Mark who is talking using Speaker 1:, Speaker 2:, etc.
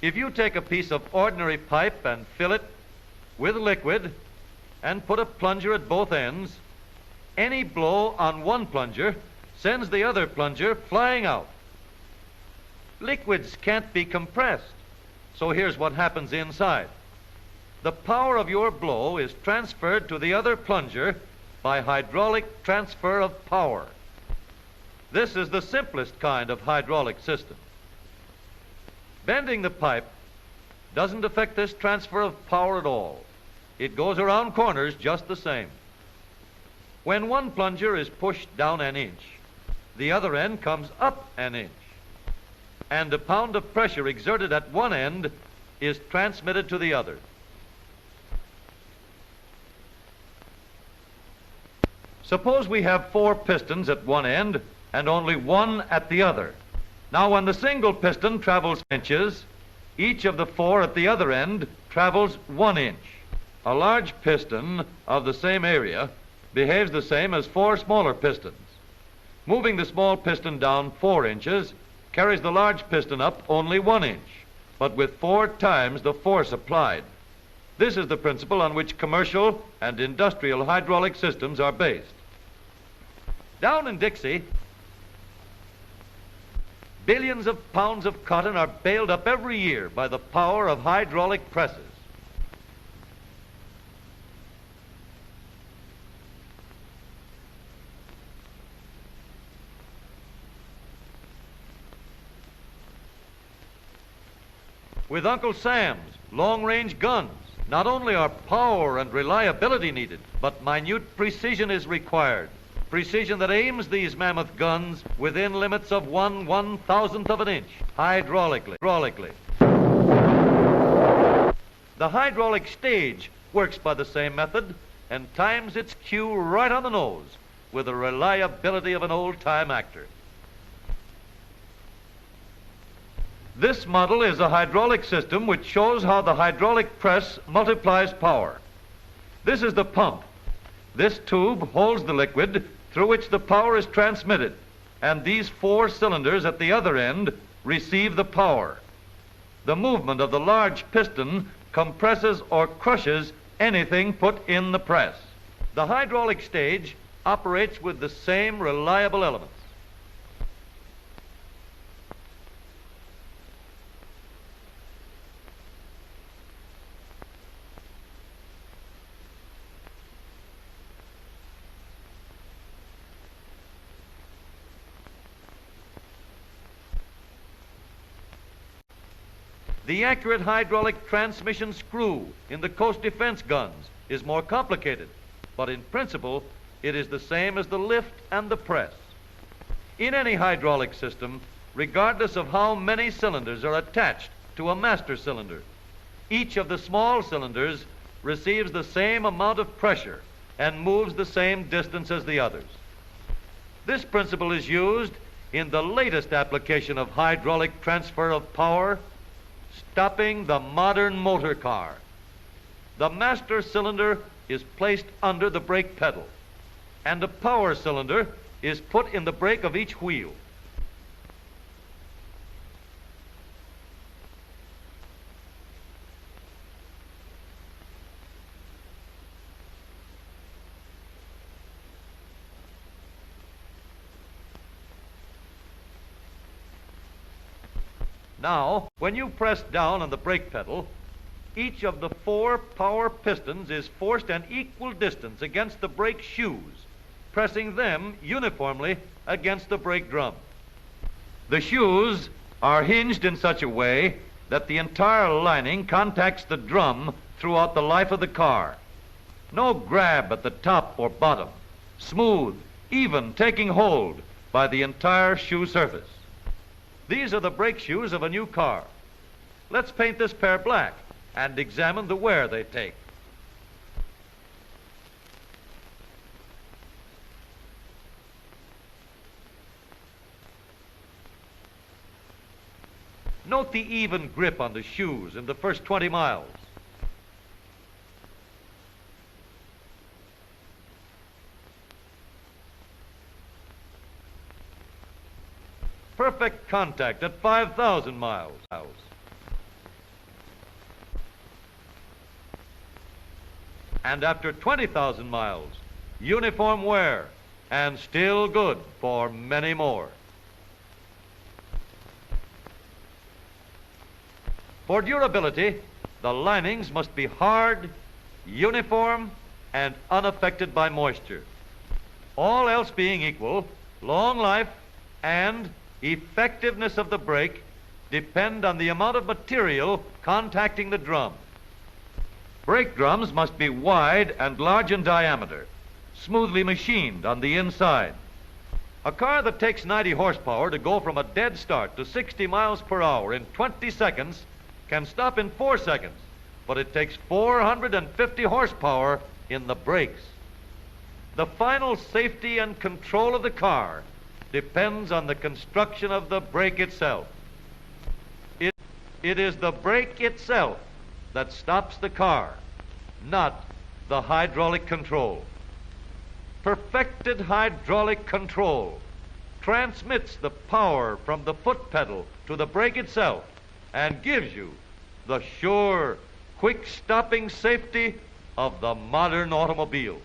Speaker 1: If you take a piece of ordinary pipe and fill it with liquid and put a plunger at both ends, any blow on one plunger sends the other plunger flying out. Liquids can't be compressed, so here's what happens inside. The power of your blow is transferred to the other plunger by hydraulic transfer of power. This is the simplest kind of hydraulic system. Bending the pipe doesn't affect this transfer of power at all. It goes around corners just the same. When one plunger is pushed down an inch, the other end comes up an inch, and a pound of pressure exerted at one end is transmitted to the other. Suppose we have 4 pistons at one end and only 1 at the other. Now, when the single piston travels inches, each of the 4 at the other end travels 1 inch. A large piston of the same area behaves the same as 4 smaller pistons. Moving the small piston down 4 inches carries the large piston up only 1 inch, but with 4 times the force applied. This is the principle on which commercial and industrial hydraulic systems are based. Down in Dixie, billions of pounds of cotton are baled up every year by the power of hydraulic presses. With Uncle Sam's long-range guns, not only are power and reliability needed, but minute precision is required. Precision that aims these mammoth guns within limits of 1/1000th of an inch, hydraulically. The hydraulic stage works by the same method and times its cue right on the nose with the reliability of an old-time actor. This model is a hydraulic system which shows how the hydraulic press multiplies power. This is the pump. This tube holds the liquid through which the power is transmitted, and these 4 cylinders at the other end receive the power. The movement of the large piston compresses or crushes anything put in the press. The hydraulic stage operates with the same reliable elements. The accurate hydraulic transmission screw in the coast defense guns is more complicated, but in principle, it is the same as the lift and the press. In any hydraulic system, regardless of how many cylinders are attached to a master cylinder, each of the small cylinders receives the same amount of pressure and moves the same distance as the others. This principle is used in the latest application of hydraulic transfer of power, stopping the modern motor car. The master cylinder is placed under the brake pedal, and a power cylinder is put in the brake of each wheel. Now, when you press down on the brake pedal, each of the 4 power pistons is forced an equal distance against the brake shoes, pressing them uniformly against the brake drum. The shoes are hinged in such a way that the entire lining contacts the drum throughout the life of the car. No grab at the top or bottom, smooth, even taking hold by the entire shoe surface. These are the brake shoes of a new car. Let's paint this pair black and examine the wear they take. Note the even grip on the shoes in the first 20 miles. Perfect contact at 5,000 miles. and after 20,000 miles, uniform wear, and still good for many more. For durability, the linings must be hard, uniform, and unaffected by moisture. All else being equal, long life and effectiveness of the brake depend on the amount of material contacting the drum. Brake drums must be wide and large in diameter, smoothly machined on the inside. A car that takes 90 horsepower to go from a dead start to 60 miles per hour in 20 seconds can stop in 4 seconds, but it takes 450 horsepower in the brakes. The final safety and control of the car depends on the construction of the brake itself. It is the brake itself that stops the car, not the hydraulic control. Perfected hydraulic control transmits the power from the foot pedal to the brake itself and gives you the sure, quick-stopping safety of the modern automobile.